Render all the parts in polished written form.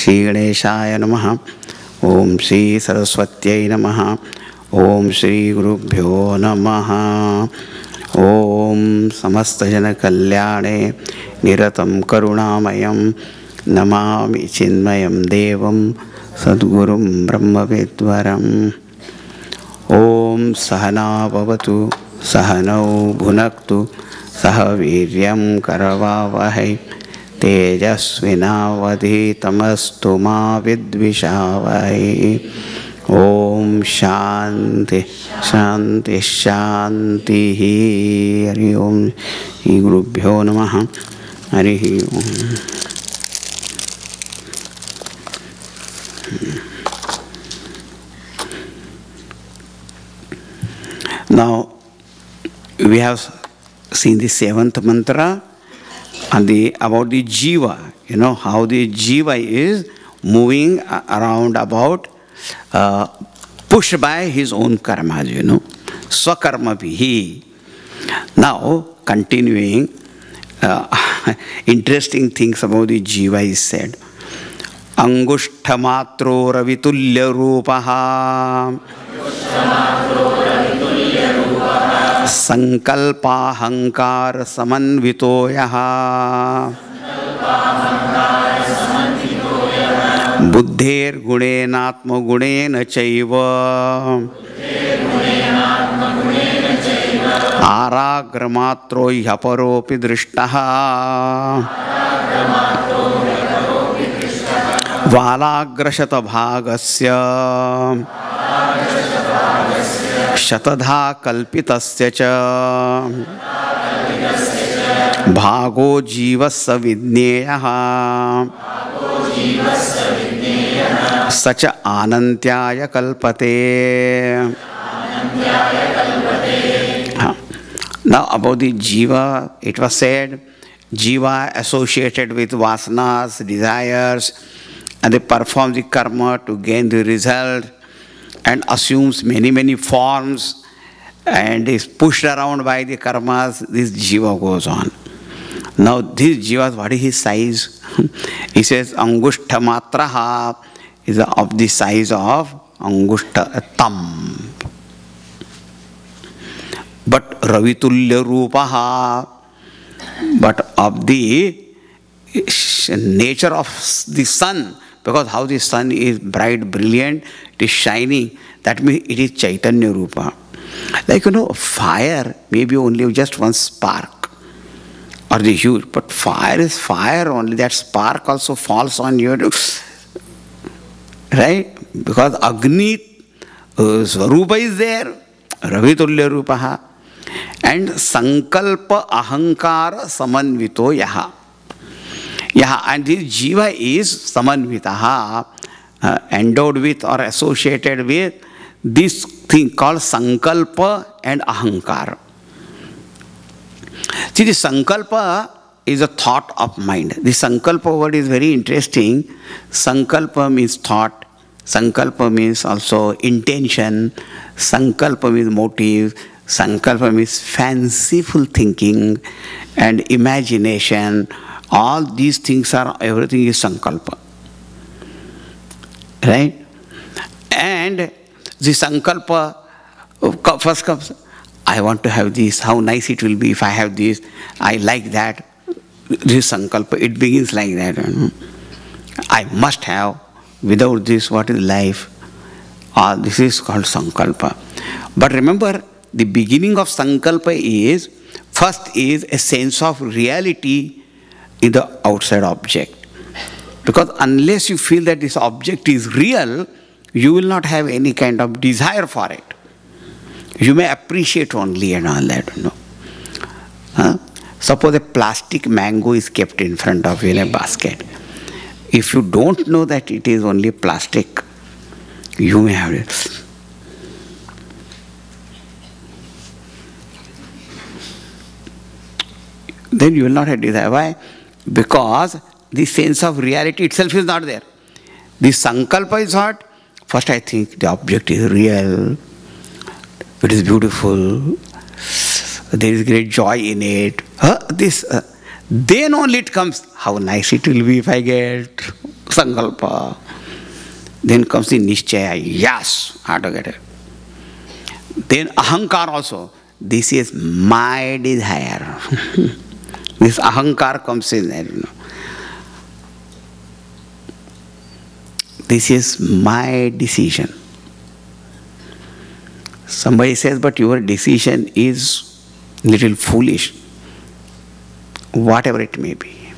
श्री गणेशाय नमः। ओम श्री सरस्वत्यै नमः। ओम श्री गुरुभ्यो नमः। ओम समस्त जन कल्याणे निरतं करुणामयं नमामि चिन्मयं देवं सद्गुरुं ब्रह्मविद्वरम्। ओम सहना भवतु सहनौ भुनक्तु सह वीर्यं करवावहै तेजस्विनावधीतमस्तु मा विद्विषावहै। ओम शांति शांति शांति। हरि ओम। श्री गुरुभ्यो नमः। हरि ओम। Now we have seen the seventh mantra and about the jiva. You know how the jiva is moving around about, pushed by his own karmas. You know, swakarma bhi. Now continuing, interesting things about the jiva is said. Angushta matro ravitulya rupaha संकल्पाहंकार समन्वितो यः बुद्धेर्गुणेनात्मगुणेन चैव आराग्रमात्रो ह्यपरोऽपि दृष्टः वालाग्रशतभागस्य शतधा कल्पितस्य च भागो जीवस्य विज्ञेयः स च आनन्त्याय कल्पते। Now about the jiva, it was said, jiva associated with vasanas, desires, and they perform the karma to gain the result, and assumes many forms and is pushed around by the karmas. This jiva goes on. Now this jiva, what is his size? He says angushta matraha is of the size of angushta thumb. But ravitulya rupaha, but of the nature of the sun, because how the sun is bright, brilliant, it is shining, that means it is Chaitanya Rupa. Like, you know, fire may be only just one spark or the huge, but fire is fire only. That spark also falls on you, right? Because Agni Swarupa is there, Ravitulya Rupaha, and Sankalpa Ahankara Samanvito Yaha. Yeah, and this jiva is samanvitaha, endowed with or associated with this thing called sankalpa and ahankara. See, the sankalpa is a thought of mind. The sankalpa word is very interesting. Sankalpa means thought. Sankalpa means also intention. Sankalpa means motive. Sankalpa means fanciful thinking and imagination. All these things are, everything is sankalpa. Right? And the sankalpa first comes, I want to have this, how nice it will be if I have this, I like that. This sankalpa, it begins like that. I must have, without this, what is life? All this is called sankalpa. But remember, the beginning of sankalpa is, first is a sense of reality in the outside object. Because unless you feel that this object is real, you will not have any kind of desire for it. You may appreciate only and all that. You know. Suppose a plastic mango is kept in front of you in a basket. If you don't know that it is only plastic, you may have it. Then you will not have desire. Why? Because the sense of reality itself is not there. The sankalpa is what? First I think the object is real, it is beautiful, there is great joy in it. Then only it comes, how nice it will be if I get. sankalpa. Then comes the nishchaya, yes, I have to get it. Then ahankar also, this is my desire. This ahankar comes in there, you know. This is my decision. Somebody says, but your decision is little foolish. Whatever it may be.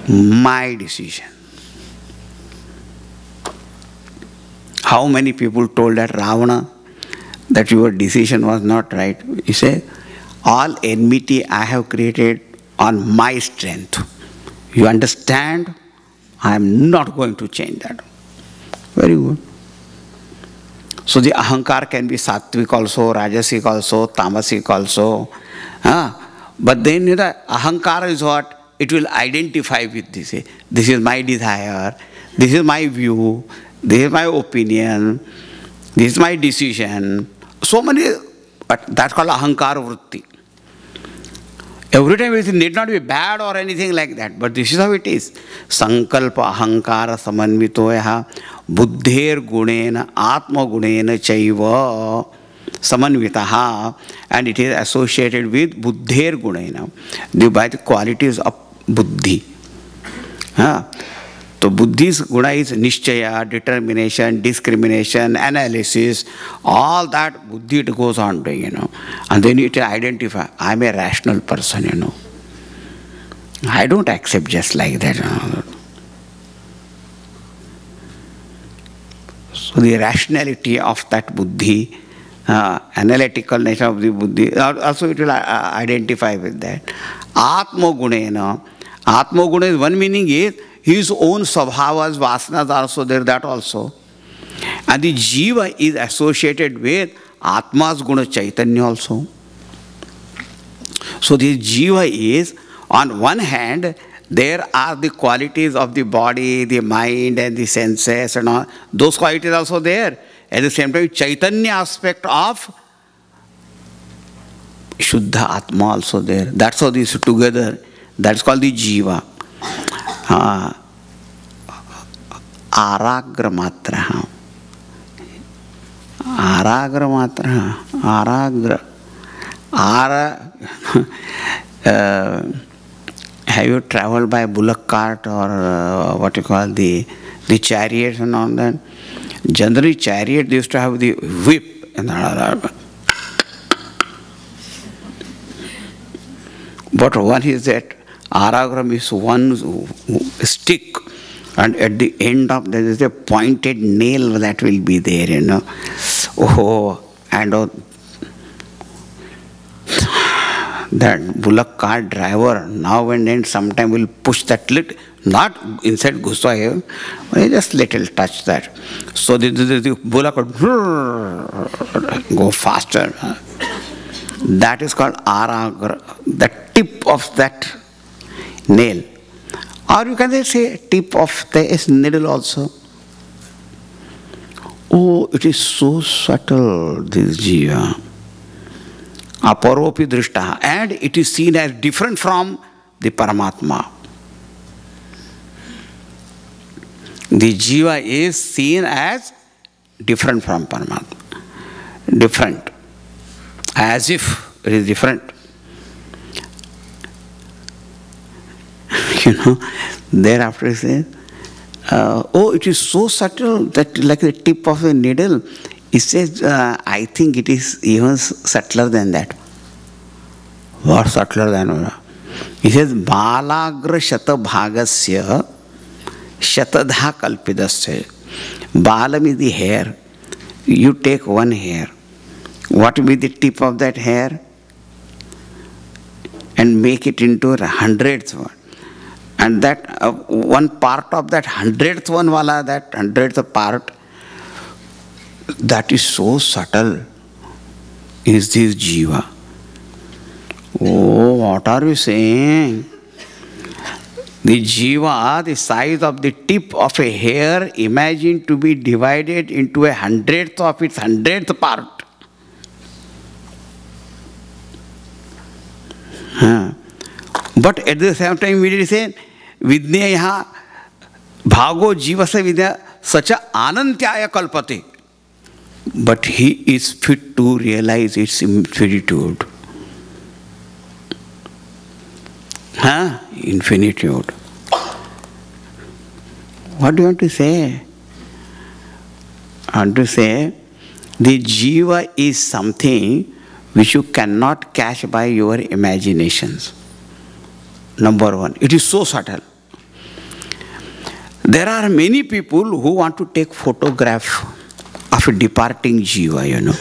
My decision. How many people told that Ravana that your decision was not right? He said, all enmity I have created on my strength. You understand? I am not going to change that. Very good. So the ahankar can be sattvic also, rajasic also, tamasic also. But then the ahankar is what? It will identify with this. This is my desire, this is my view, this is my opinion, this is my decision. So many, but that's called ahankar vritti. Every time it need not be bad or anything like that, but this is how it is. Sankalpa ahankara samanvitoya buddher gunena atma gunena chaiva samanvitaha, and it is associated with buddher gunena, by the qualities of buddhi. So buddhi's guna is nishchaya, determination, discrimination, analysis, all that buddhi it goes on doing, you know. And then it identify, I am a rational person, you know. I don't accept just like that. You know. So the rationality of that buddhi, analytical nature of the buddhi, also it will identify with that. Atma gunena. Atma guna is one meaning is his own svabhavas, vasanas are also there, that also. And the jiva is associated with Atma's guna chaitanya also. So the jiva is, on one hand, there are the qualities of the body, the mind and the senses and all. Those qualities are also there. At the same time, chaitanya aspect of Shuddha Atma also there. That's how these together. That's called the jiva. Aragra matra. Aragra matra. Aragra. Have you traveled by bullock cart or what you call the chariot and all that? Generally, chariot they used to have the whip and but one is that aragram is one stick, and at the end of there is a pointed nail that will be there, you know. Oh, and that bullock cart driver now and then sometime will push that little, not inside Guswaya, just little touch that. So the bullock would go faster. That is called aragra, the tip of that nail. Or you can say tip of the needle also. Oh, it is so subtle, this jiva. Aparopi drishtaha. And it is seen as different from the Paramatma. The jiva is seen as different from Paramatma. Different. As if it is different. You know, thereafter it says, oh, it is so subtle that like the tip of a needle. It says, I think it is even subtler than that. What subtler than that? It says, Balagra shata bhagasya shatadha kalpidasya. Balam is the hair. You take one hair. What will be the tip of that hair? And make it into a 100th one. And that one part of that 100th one wala, that 100th part, that is so subtle, is this jiva. Oh, what are you saying? The jiva, the size of the tip of a hair, imagine to be divided into a 100th of its 100th part. But at the same time, we did say, Vidneyaha Bhago jivasa vidya sacha anantyaya kalpate. But he is fit to realize its infinitude. Infinitude. What do you want to say? I want to say, the jiva is something which you cannot catch by your imaginations. Number one, it is so subtle. There are many people who want to take photograph of a departing jiva, you know.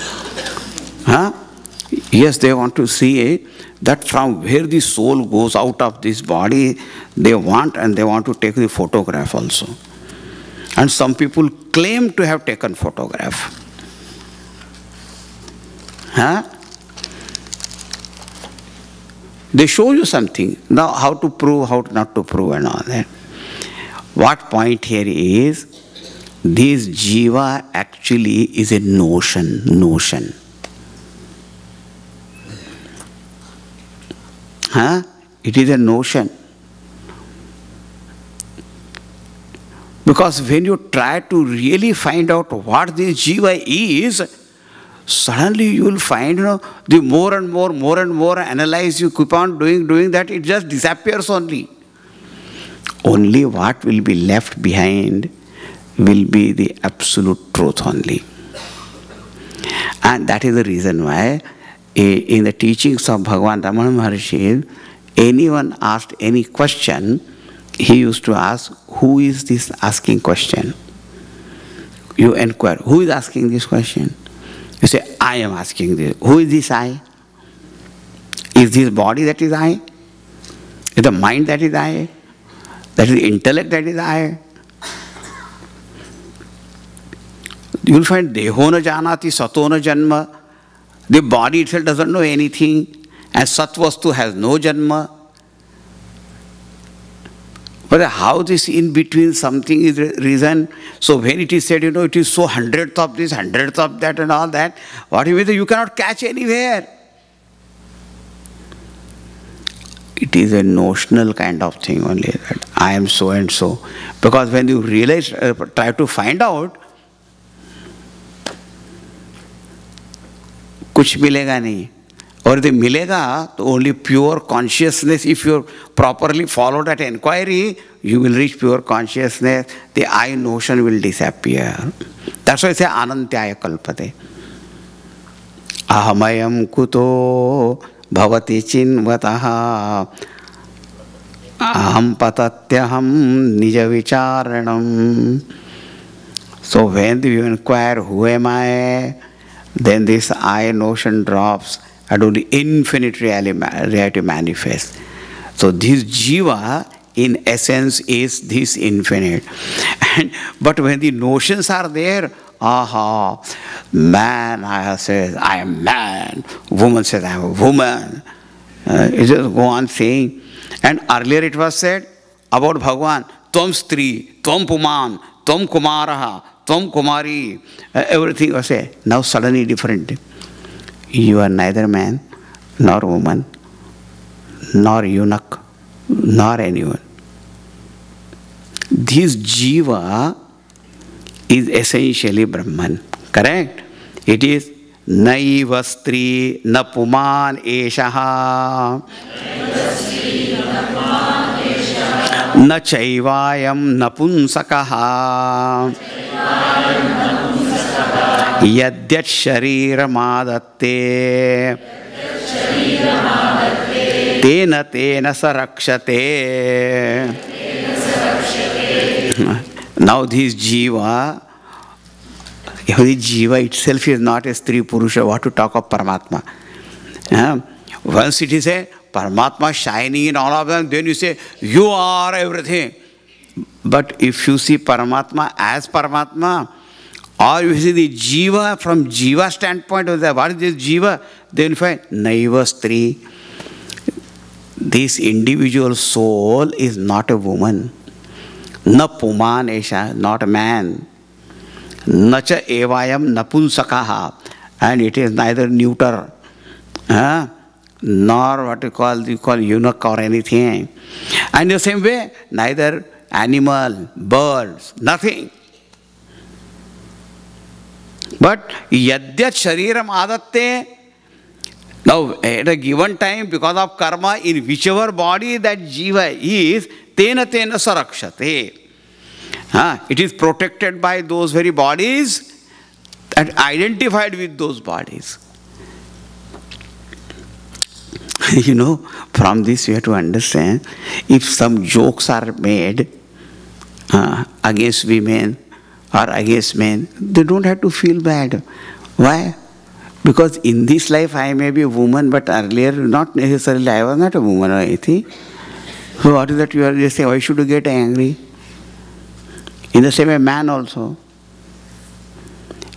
Yes, they want to see that from where the soul goes out of this body, they want to take the photograph also. And some people claim to have taken photograph. They show you something. Now how to prove, how not to prove and all that. What point here is, this jiva actually is a notion. It is a notion. Because when you try to really find out what this jiva is, suddenly you will find, the more and more analyze, you keep on doing that, it just disappears only. Only what will be left behind will be the absolute truth only. And that is the reason why in the teachings of Bhagavan Ramana Maharshi, anyone asked any question, he used to ask, who is this asking question? You inquire, who is asking this question? You say, I am asking this. Who is this I? Is this body that is I? Is the mind that is I? That is the intellect that is I? You will find deho na janati sato na janma. The body itself doesn't know anything, and satvastu has no janma. But how this in between something is reason? So when it is said, it is so hundredth of this, hundredth of that and all that, what you mean? You cannot catch anywhere. It is a notional kind of thing only, that I am so and so. Because when you realize, try to find out, कुछ मिलेगा नहीं. Or if मिलेगा, तो only pure consciousness. If you properly follow that inquiry, you will reach pure consciousness. The I notion will disappear. That's why I say anantyaya kalpate. Ahamayam kuto bhavati chinvataha aham patatyaham nija vicharanam. So when you inquire, who am I? Then this I notion drops and only infinite reality manifests. So this jiva in essence is this infinite. But when the notions are there, man says, I am man. Woman says, I am a woman. It just go on saying. And earlier it was said about Bhagavan, Tvam Stri, Tvam Puman, Tvam Kumaraha, Tvam Kumari, everything was said. Now suddenly different. You are neither man, nor woman, nor eunuch, nor anyone. This jiva is essentially Brahman. Correct? It is naiva stri na puman eshaha na chaivayam napunsakaha yadyat sharira madatte tena sarakshate. Now this jiva, if the jiva itself is not a Stri Purusha, what to talk of Paramatma? Once it is a Paramatma shining in all of them, then you say, you are everything. But if you see Paramatma as Paramatma, or you see the jiva from jiva standpoint, what is this jiva? Then you find naiva Stri. This individual soul is not a woman. Na puman esha, not a man. Nacha evayam napunsakaha, and it is neither neuter, nor what you call eunuch or anything. And the same way, neither animal, birds, nothing. But yadyat shariram adatte, now at a given time, because of karma, in whichever body that jiva is, tena tena sarakshate. It is protected by those very bodies and identified with those bodies. You know, from this you have to understand, if some jokes are made against women or against men, they don't have to feel bad. Why? Because in this life I may be a woman, but earlier not necessarily I was not a woman or anything. So what is that you are just saying, why should you get angry? In the same way, man also.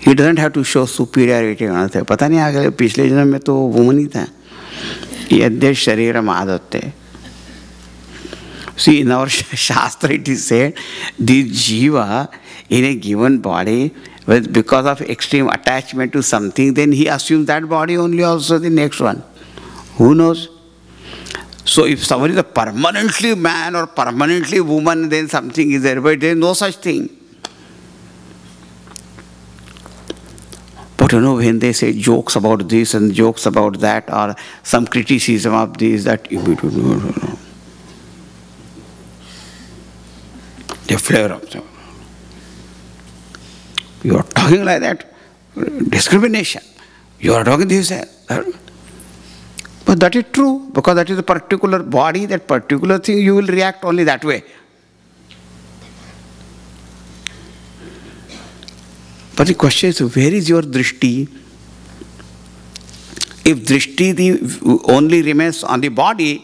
He doesn't have to show superiority. पता नहीं आगे पिछले जन्म में तो woman ही था. यद्य शरीरम आदत्ते. See, in our Shastra it is said, this jiva in a given body, because of extreme attachment to something, then he assumes that body only also the next one. Who knows? So if somebody is a permanently man or permanently woman, then something is there, but there is no such thing. But you know, when they say jokes about this and jokes about that, or some criticism of this, that, they flare up. You are talking like that, discrimination. You are talking this. But that is true, because that is a particular body, that particular thing, you will react only that way. But the question is, where is your drishti? If drishti only remains on the body,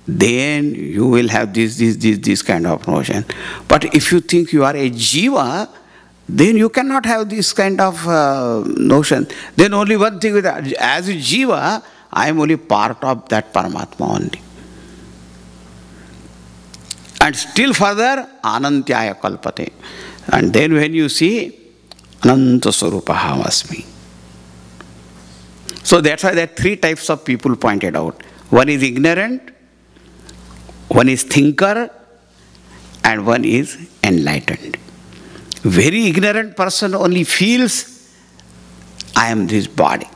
then you will have this kind of notion. But if you think you are a jiva, then you cannot have this kind of notion. Then only one thing with that, as a jiva, I am only part of that Paramatma only. And still further, Anantyaya Kalpate. And then when you see, Ananta Swarupaha Asmi. So that's why there are three types of people pointed out. One is ignorant, one is thinker, and one is enlightened. Very ignorant person only feels, I am this body.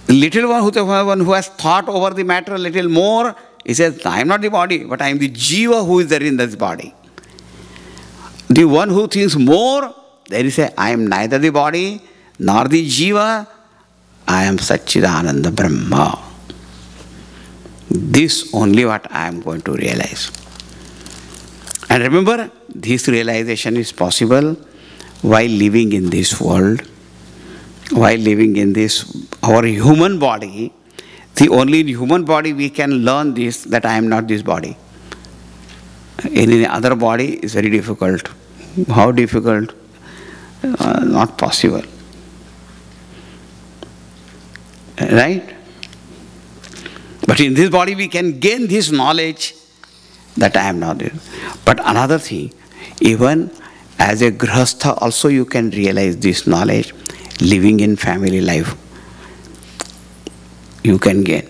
Little one who has thought over the matter a little more, he says, I am not the body, but I am the jiva who is there in this body. The one who thinks more, then he says, I am neither the body nor the jiva, I am Satchidananda Brahma. This only what I am going to realize. And remember, this realization is possible while living in this world, while living in this, our human body. The only in human body we can learn this, that I am not this body. In any other body is very difficult. How difficult? Not possible. Right? But in this body we can gain this knowledge that I am not there. But another thing, even as a grihastha also you can realize this knowledge, living in family life. You can gain.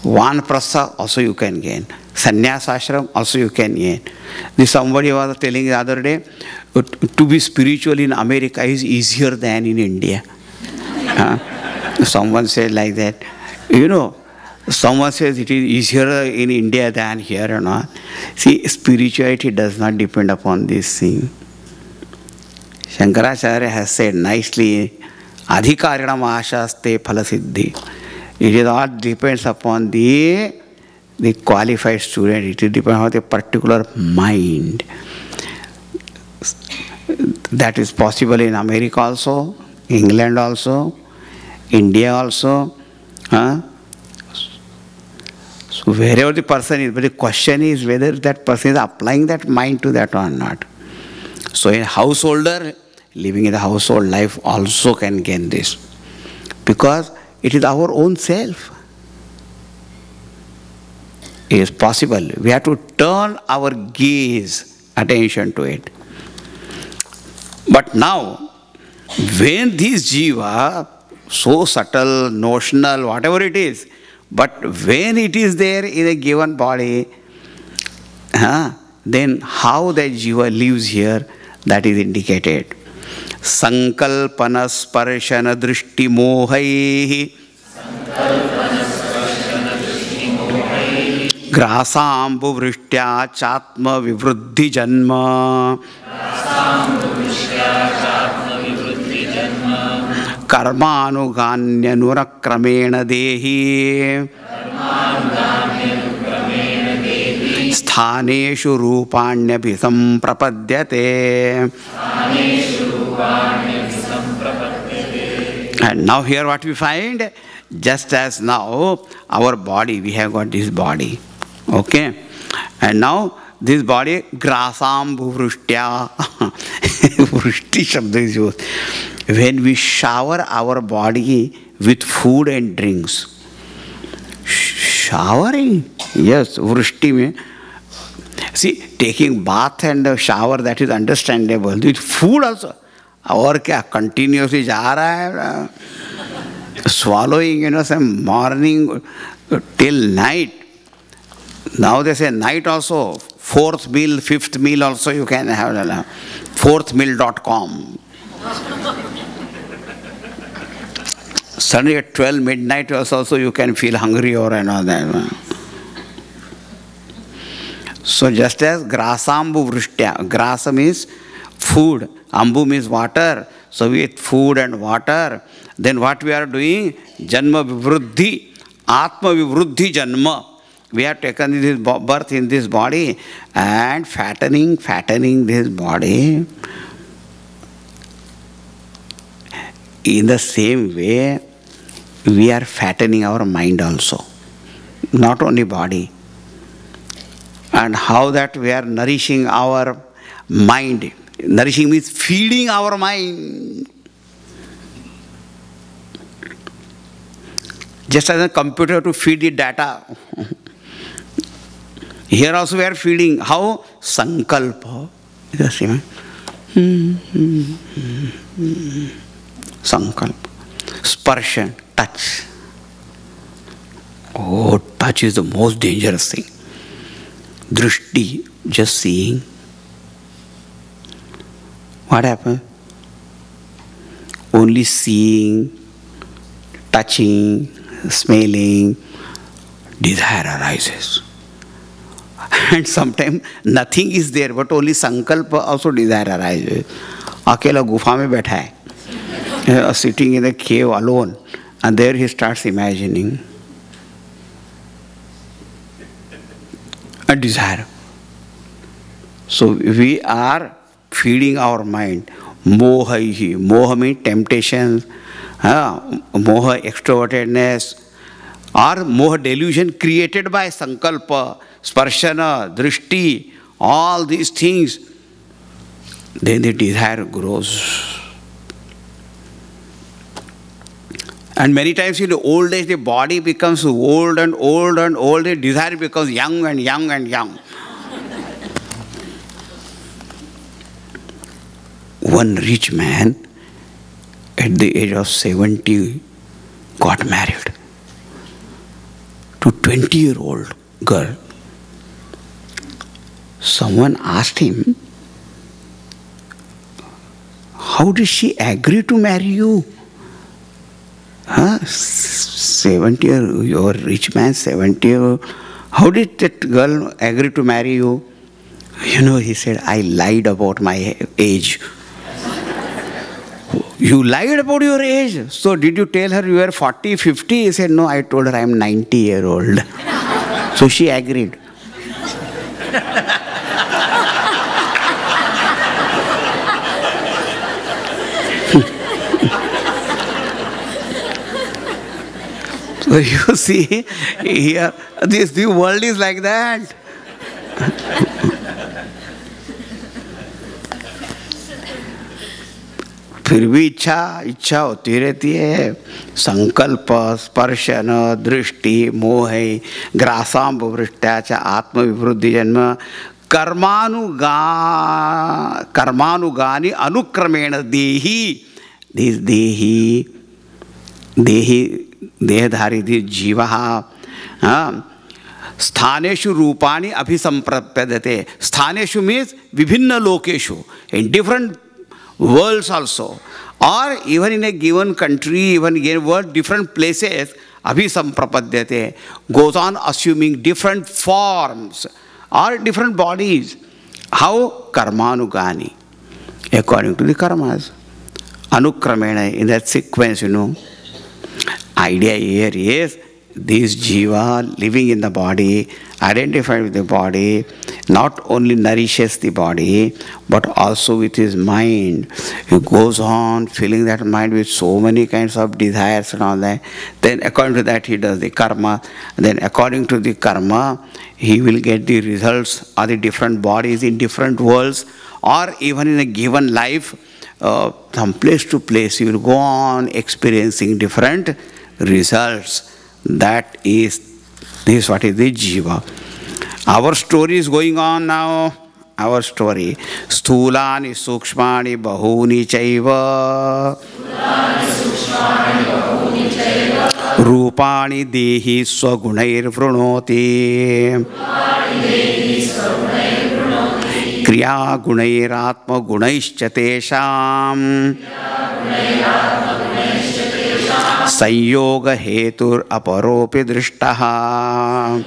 Vanaprastha also you can gain. Sannyas ashram also you can gain. Somebody was telling the other day, to be spiritual in America is easier than in India. Someone said like that. You know, someone says it is easier in India than here or not. See, spirituality does not depend upon this thing. Shankaracharya has said nicely, adhikarinam ashaste phalasiddhi. It all depends upon the qualified student. It depends on the particular mind. That is possible in America also, England also, India also. So wherever the person is, but the question is whether that person is applying that mind to that or not. So a householder living in the household life also can gain this, because it is our own self. It is possible. We have to turn our gaze, attention to it. But now, when this jiva, so subtle, notional, whatever it is, but when it is there in a given body, then how that jiva lives here, that is indicated. Sankalpana sparshana drishti mohaihi grasambu vrishtya chatma vivruddhi janma karmanuganya nurakramena dehi sthaneshu rupanyabhisam prapadyate. And now here what we find, just as now our body, we have got this body, okay, and now this body grasam bhuvrushtya vrushti shabd is used. When we shower our body with food and drinks, showering, yes, vrushti mein. See, taking bath and shower, that is understandable. With food also, और क्या continuously जा रहा है, swallowing, some morning till night. Now they say night also, fourth meal, fifth meal also you can have, fourthmeal.com. Suddenly at 12 midnight also you can feel hungry or another. So just as grasambu vrishtya, grasa means food, ambu means water. So we eat food and water. Then what we are doing? Janma vivruddhi, atma vivruddhi janma. We have taken this birth in this body and fattening this body. In the same way, we are fattening our mind also, not only body. And how that we are nourishing our mind. Nourishing means feeding our mind. Just as a computer to feed the data. Here also we are feeding. How? Sankalpa. Sankalpa. Sparshan, touch. Oh, touch is the most dangerous thing. Drishti, just seeing. What happens? Only seeing, touching, smelling, desire arises. And sometimes nothing is there, but only sankalpa also desire arises. Akela gufa mein baitha hai, sitting in a cave alone, and there he starts imagining a desire. So we are feeding our mind. Moha, moha means temptations, moha extrovertedness, or moha delusion created by sankalpa, sparshana, drishti, all these things. Then the desire grows. And many times in the old age, the body becomes old and old and old, the desire becomes young and young and young. One rich man at the age of 70 got married to 20-year-old girl. Someone asked him, how did she agree to marry you? 70 you're a rich man, 70. How did that girl agree to marry you? He said, I lied about my age. You lied about your age. So did you tell her you were 40, 50? He said, no, I told her I am 90-year-old. So she agreed. So you see, here, the world is like that. फिर भी इच्छा होती रहती है. संकल्प, स्पर्शन, दृष्टि, मोह, ग्रासाम वृष्टया च आत्मविवृद्धि जन्म कर्मानुगानि अनुक्रमेण देही. दिस देही देहधारी जीव Sthaneshu rupani abhisamprapadate. Sthaneshu means vibhinna lokeshu, in different worlds also. Or even in a given country, even in a world, different places, abhisamprapadyate, goes on assuming different forms or different bodies. How? Karmanugani, according to the karmas. Anukramena, in that sequence, idea here is this jiva living in the body, identified with the body, not only nourishes the body, but also with his mind. He goes on filling that mind with so many kinds of desires and all that. Then according to that he does the karma. Then according to the karma, he will get the results of the different bodies in different worlds, or even in a given life, from place to place, he will go on experiencing different results. That is, this is what is the jiva. Our story is going on now. Our story. Sthulani sukshmani bahuni chaiva. Rupani dehi swagunair vrunoti. Kriya gunair atma gunaischa tesham. Sanyoga hetur aparopi drishtaha.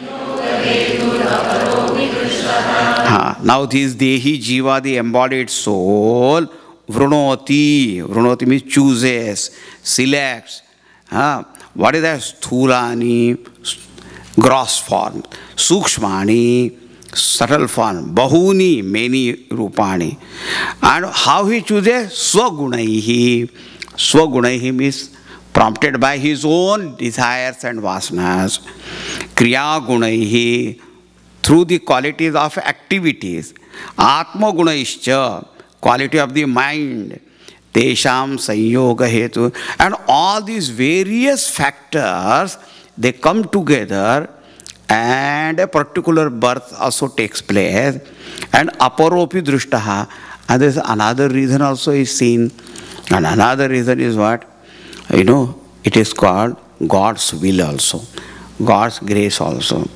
Now this dehi jiva, the embodied soul, vrunoti. Vrunoti means chooses, selects. What is that? Sthulani, gross form. Sukshmani, subtle form. Bahuni, many rupani. And how he chooses? Swagunaihi. Swagunaihi means prompted by his own desires and vasanas. Kriya gunaihi, through the qualities of activities. Atma gunaischa, quality of the mind. Tesham sanyoga hetu. And all these various factors, they come together and a particular birth also takes place. And aparopi drishtaha. And there is another reason also is seen. And another reason is what? It is called God's will also. God's grace also.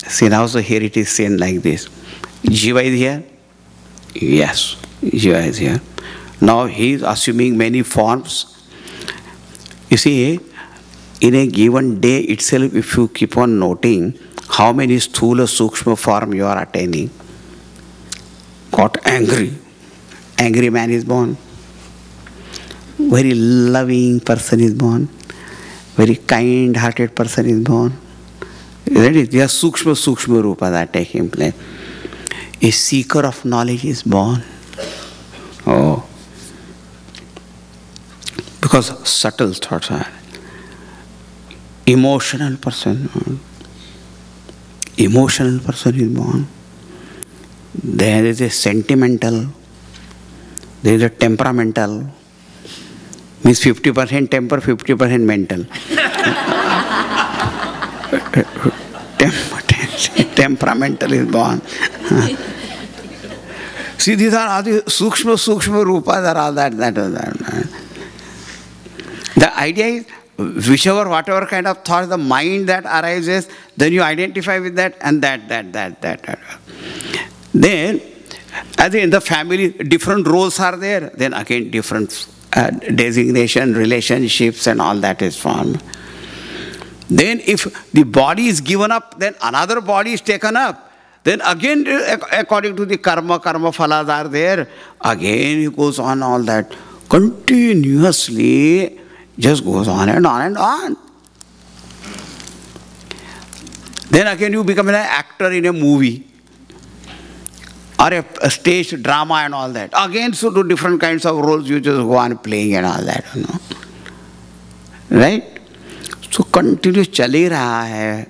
See, now also here it is seen like this. Jiva is here? Yes, Jiva is here. Now he is assuming many forms. You see, in a given day itself, if you keep on noting how many sthula sukshma form you are attaining. Got angry. Angry man is born. Very loving person is born. Very kind-hearted person is born. That is, they are sukshma rupa that taking place. A seeker of knowledge is born. Oh. Because subtle thoughts are. Emotional person is born. There is a sentimental. There is a temperamental. Means 50% temper, 50% mental. Temperamental is born. See, these are all the sukshma rupas are all that. The idea is, whatever kind of thought, the mind that arises, then you identify with that and that. Then, as in the family, different roles are there. Then again, different designation, relationships and all that is formed. Then if the body is given up, then another body is taken up. Then again, according to the karma phalas are there. Again he goes on all that. Continuously just goes on and on and on. Then again you become an actor in a movie. Or a stage drama and all that. Again, so do different kinds of roles you just go on playing and all that, Right? So continuous chali raha hai.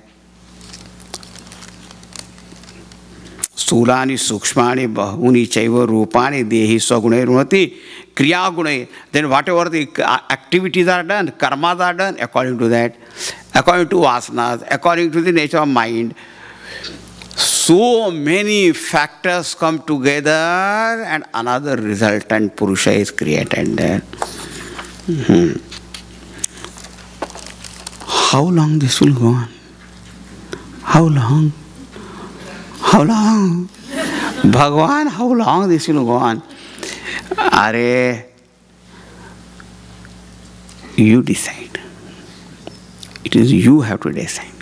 Stulani sukshmani bahuni chaiva rupani dehi swagunai runati kriya gunai. Then whatever the activities are done, karmas are done, according to that, according to vasanas, according to the nature of mind. So many factors come together and another resultant Purusha is created there. How long this will go on? How long? How long? Bhagwan, how long this will go on? Are you decide. It is you have to decide.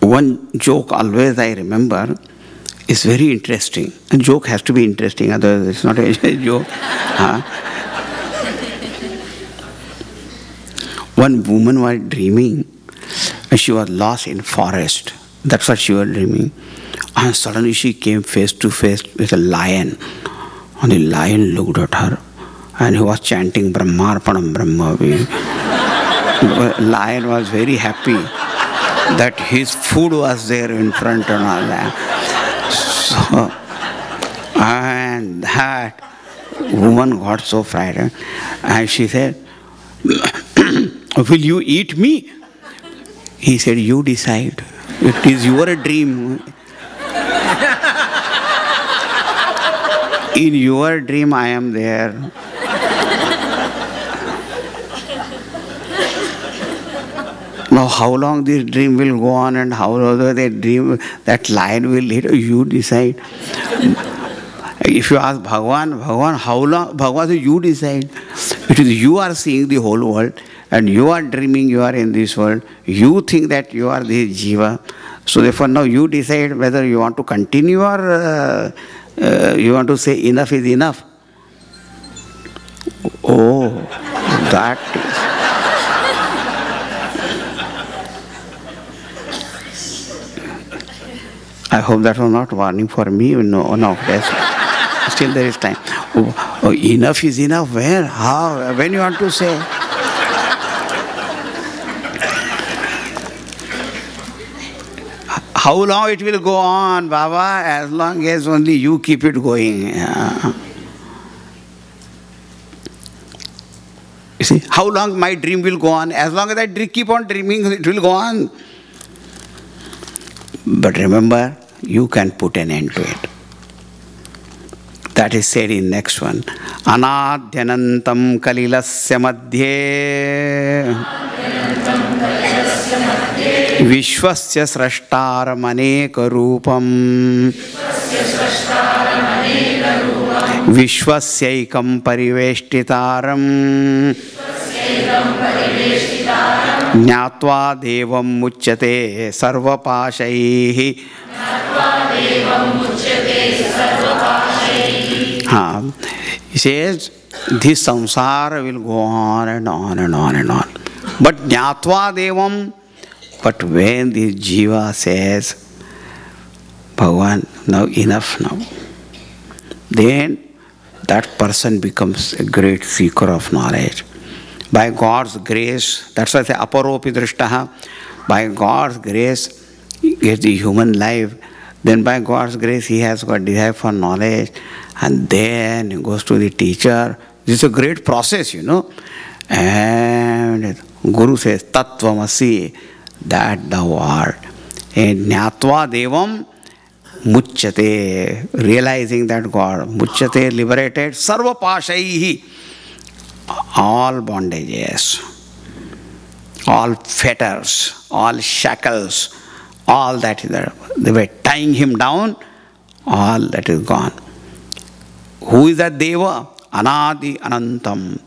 One joke always I remember is very interesting. A joke has to be interesting, otherwise it's not a joke. One woman was dreaming and she was lost in forest. That's what she was dreaming. And suddenly she came face to face with a lion. And the lion looked at her and he was chanting Brahmarpanam Brahma. The lion was very happy that his food was there in front and all that. So, and that woman got so frightened and she said, will you eat me? He said, you decide. It is your dream. In your dream I am there. Now how long this dream will go on and how long that dream, that lion will eat, you decide. If you ask Bhagwan, how long? Bhagwan says, you decide. It is you are seeing the whole world and you are dreaming you are in this world. You think that you are the Jiva. So therefore now you decide whether you want to continue or you want to say enough is enough. Oh, that is. I hope that was not warning for me. No, yes. Still there is time. Oh, enough is enough. Where? How? When you want to say? How long it will go on, Baba? As long as only you keep it going. You see, how long my dream will go on? As long as I keep on dreaming, it will go on. But remember, you can put an end to it. That is said in next one. Anadhyanantam kalilasya madhye Vishwasya srashtaram aneka rupam Vishwasyaikam pariveshtitaram Jnatva devam muchyate sarvapashaihi. He says, this samsara will go on and on and on and on. But jnatva devam, but when the jiva says, Bhagavan, now enough now, then that person becomes a great seeker of knowledge. By God's grace, that's why I say aparopi drishtaha, by God's grace, he gets the human life. Then by God's grace, he has got desire for knowledge. And then he goes to the teacher. This is a great process, you know. And Guru says, Tattvamasi, that thou art. And Jnatva devam muchyate, realizing that God, muchyate, liberated, sarva pashaihi, all bondages, all fetters, all shackles, all that is there. They were tying him down, all that is gone. Who is that Deva? Anadi Anantam.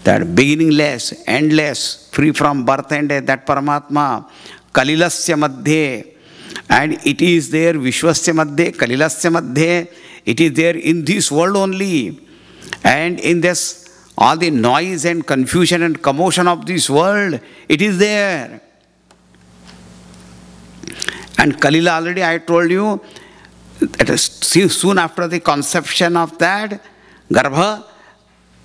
That beginningless, endless, free from birth and death, that Paramatma. Kalilasya Madhye. And it is there, Vishwasya Madhye, Kalilasya Madhye. It is there in this world only. And in this, all the noise and confusion and commotion of this world, it is there. And Kalila, already I told you, that soon after the conception of that, Garbha,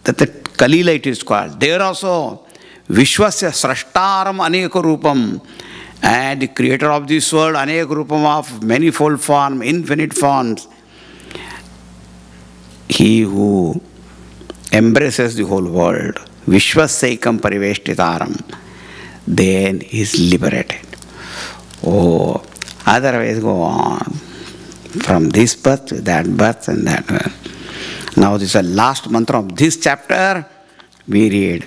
that the Kalila it is called. There also, Vishwasya Srashtaram Aneka Rupam, and the creator of this world, Aneka Rupam of manifold form, infinite forms. He who embraces the whole world, Vishwasaikam Pariveshtitaram, then he is liberated. Oh, otherwise go on. From this birth to that birth and that birth. Now this is the last mantra of this chapter. We read.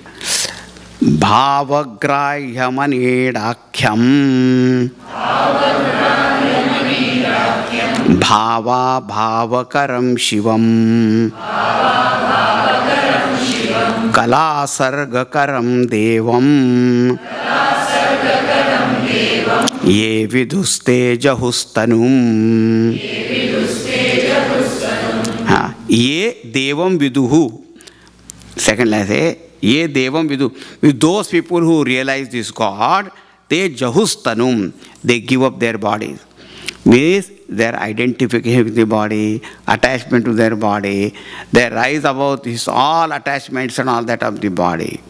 भावग्राह्यमनीडाख्यम भावा भावकरम शिवम कलासर्गकरम देवम ये विदुस्ते जहुस्तनुम। हाँ, ये देवम विदुहु, second line है, ये देवम विदु, with those people who realize this God, they jahustanum, they give up their bodies. Means their identification with the body, attachment to their body, they rise above this all attachments and all that of the body.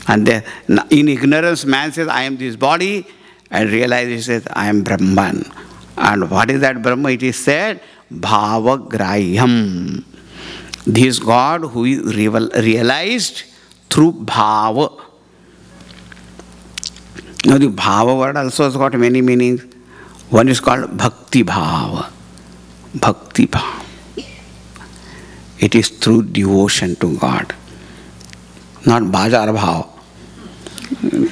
And they, in ignorance, man says, I am this body, and realizes that I am Brahman. And what is that Brahma? It is said, Bhavagrayam. This God who is realized through Bhava. Now the Bhava word also has got many meanings. One is called Bhakti Bhava. Bhakti Bhava. It is through devotion to God. Not Bajar Bhava.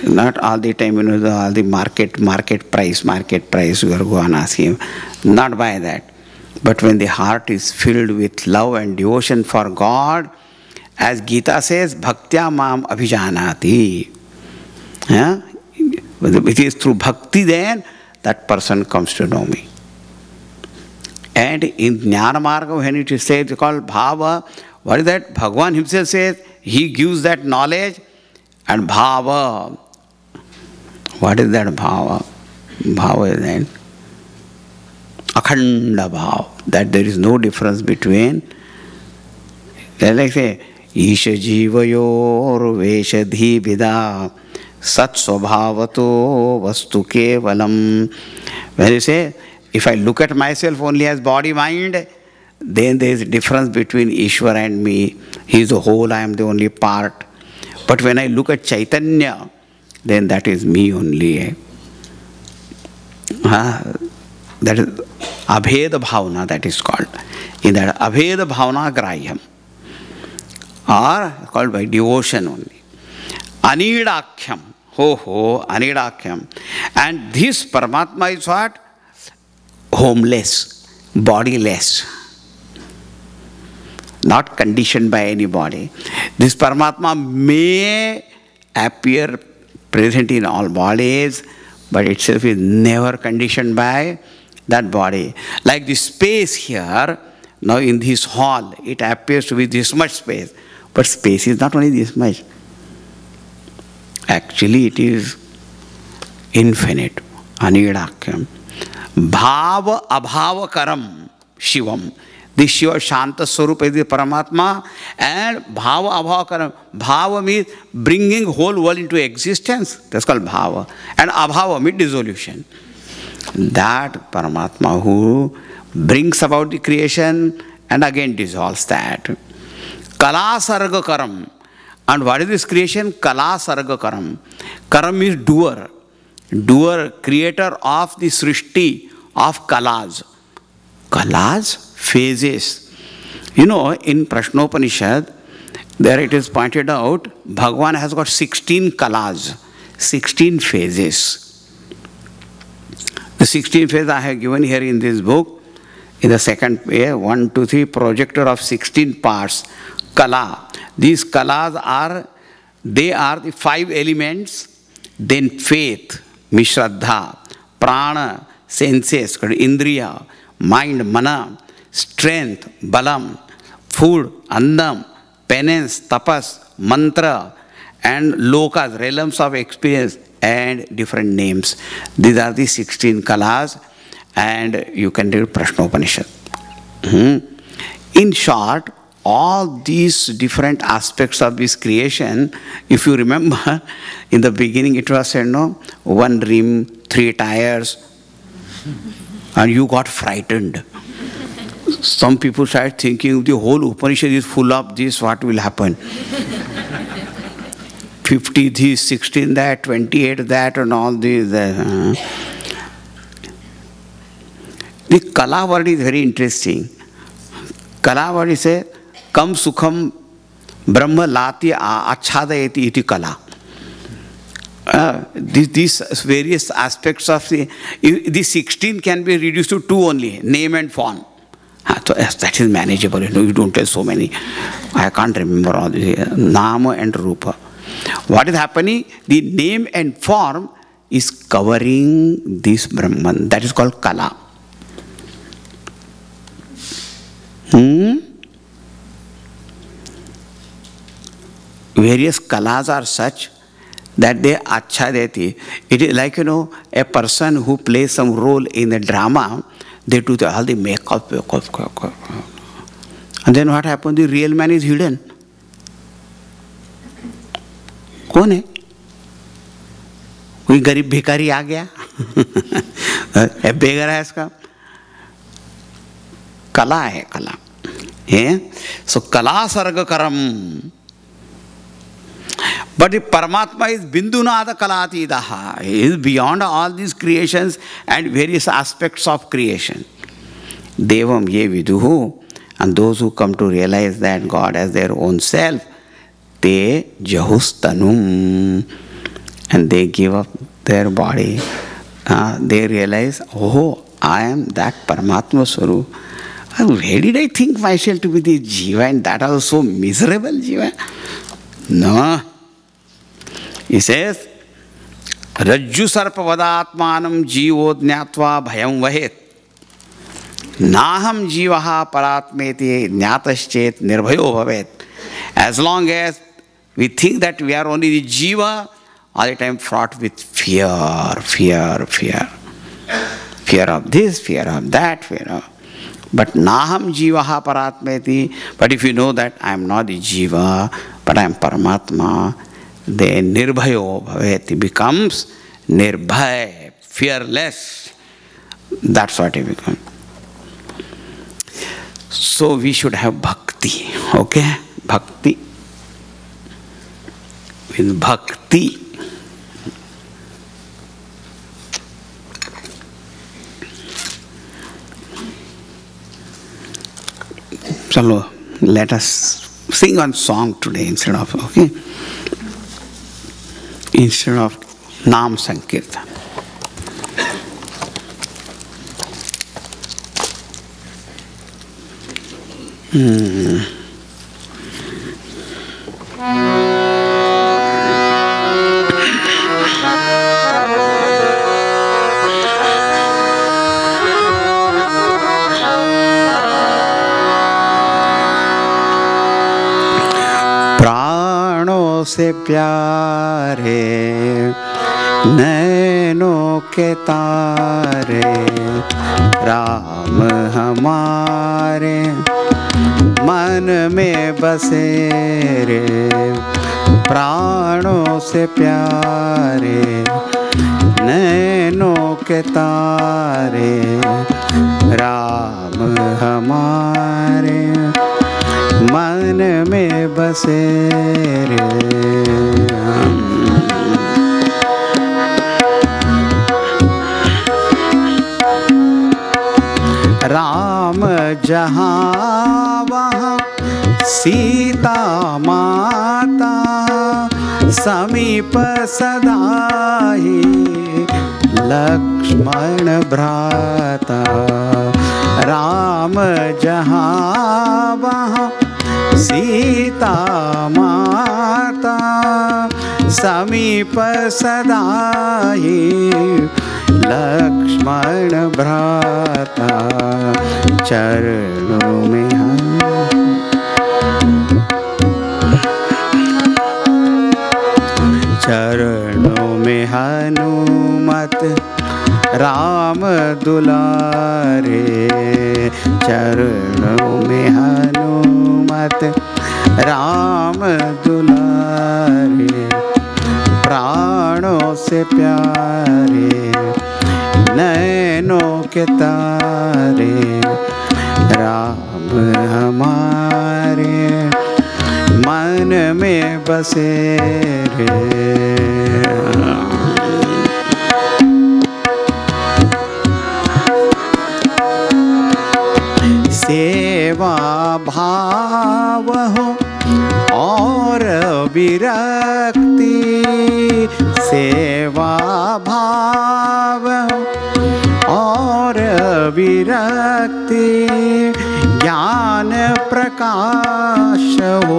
Not all the time, all the market price, you are going to ask him. Not by that. But when the heart is filled with love and devotion for God, as Gita says, Bhaktya Mam Abhijanati. Yeah? It is through bhakti then that person comes to know me. And in Jnana Marga, when it is said, it's called Bhava, what is that? Bhagavan himself says, he gives that knowledge. And Bhava, what is that Bhava? Bhava is that Akhanda Bhava, that there is no difference between, like say, Isha Jivayor Veshadhi Vida Sat Swabhavato Vastu Kevalam. When you say, if I look at myself only as body mind, then there is a difference between Ishvara and me. He is the whole, I am the only part. But when I look at Chaitanya, then that is me only. That is Abheda Bhavana, that is called. In that Abheda Bhavana Grahyam, or called by devotion only. Anidakyam, Anidakyam. And this Paramatma is what? Homeless, bodiless. Not conditioned by anybody. This Paramatma may appear present in all bodies, but itself is never conditioned by that body. Like the space here, now in this hall, it appears to be this much space, but space is not only this much. Actually, it is infinite. Anidakyam. Bhava abhavakaram Shivam. This Shiva Shanta Swarupa is the Paramatma, and Bhava Abhavakaram. Bhava means bringing whole world into existence. That's called Bhava. And Abhava means dissolution. That Paramatma who brings about the creation and again dissolves that. Kala Sarga Karam. And what is this creation? Kala Sarga Karam. Karam means doer. Doer, creator of the Srishti of Kalas. Kalas? Phases. In Prashnopanishad, there it is pointed out, Bhagavan has got 16 kalas, 16 phases. The 16 phases I have given here in this book, in the second page, 1, 2, 3, projector of 16 parts. Kala. These kalas are the 5 elements, then faith, Mishraddha, prana, senses, indriya, mind, mana, strength, balam, food, annam, penance, tapas, mantra, and lokas, realms of experience, and different names. These are the 16 kalas, and you can read Prashnopanishad. In short, all these different aspects of this creation, if you remember, in the beginning it was said, no, 1 rim, 3 tires, and you got frightened. Some people started thinking the whole Upanishad is full of this, what will happen? 50 this, 16 that, 28 that, and all these. The Kala word is very interesting. Kala word is a Kam Sukham Brahma Lati Achhadayati iti Kala. these various aspects of the 16 can be reduced to 2 only, name and form. So that is manageable. You don't tell so many. I can't remember all this. Nama and Rupa. What is happening? The name and form is covering this Brahman. That is called Kala. Various kalas are such that they acha deti. It is like, a person who plays some role in a drama, they do all the makeup. And then what happens? The real man is hidden. कौन है? कोई गरीब भिखारी आ गया? बेगर है इसका? कला है, कला. So kala sargakaram. But the Paramatma is Bindunada Kalatidaha. He is beyond all these creations and various aspects of creation. Devam ye viduhu. And those who come to realize that God as their own self, they jahustanum. And they give up their body. They realize, oh, I am that Paramatma Swarup. Where did I think myself to be the Jiva, and that was so miserable Jiva? No. He says, Rajju sarpavadatmanam jivo jnatva bhayam vahet. Naham jivaha paratmeti jnataschet nirbhayo bhavet. As long as we think that we are only the Jiva, all the time fraught with fear. Fear of this, fear of that, fear of... But naham jivaha paratmeti. But if you know that I am not the Jiva, but I am Paramatma, then nirbhayo bhavet. He becomes nirbhay, fearless. That's what he becomes. So we should have bhakti, okay? Bhakti. With bhakti. Chalo, let us sing one song today instead of, okay? Instead of Nam Sankirtan. से प्यारे नैनों के तारे राम हमारे मन में बसे रे प्राणों से प्यारे नैनों के तारे राम हमारे मन में बसे रे राम जहाँ वहाँ सीता माता समीप सदा ही लक्ष्मण भ्राता राम जहाँ वहाँ सीता माता समीप सदा ही लक्ष्मण भ्राता चरणों में हनुमत राम दुलारे चरणों में हनुमत राम दुलारे प्राणों से प्यारे नैनों के तारे राम हमारे मन में बसे रे सेवा भाव हो और विरक्ति सेवा भाव और विरक्ति, ज्ञान प्रकाश हो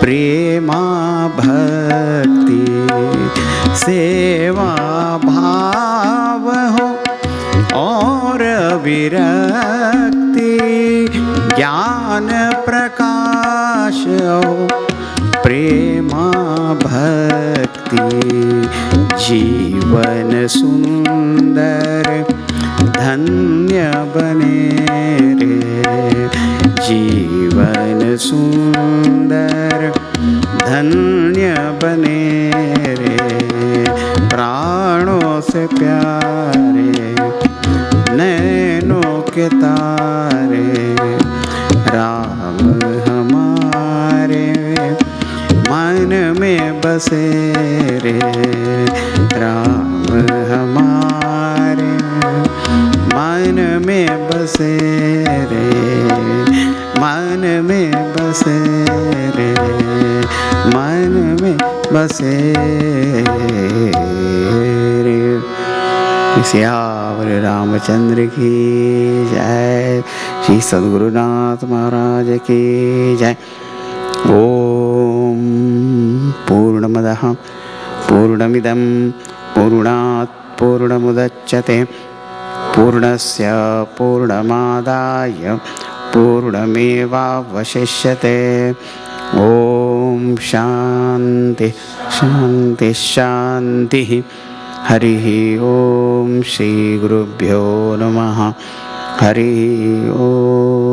प्रेमा भक्ति। सेवा भाव हो और विरक्ति, ज्ञान प्रकाश हो प्रेमा भक्ति। जीवन सुंदर धन्य बने रे, जीवन सुंदर धन्य बने रे, प्राणों से प्यारे नैनों के तारे, राम हमारे मन में बसे रे, राम हमारे मन में बसे रे, मन में बसे रे, मन में बसे रे। सियावर रामचंद्र की जय, श्री सद्गुरुनाथ महाराज की जय। ओम पूर्णमदः पूर्णमिदं पूर्णात् पूर्णमुदच्यते, पूर्णस्य पूर्णमादाय पूर्णमेवावशिष्यते। ओम शांति शांति शांति। हरिः ओम। श्री गुरुभ्यो नमः। हरिः ओम।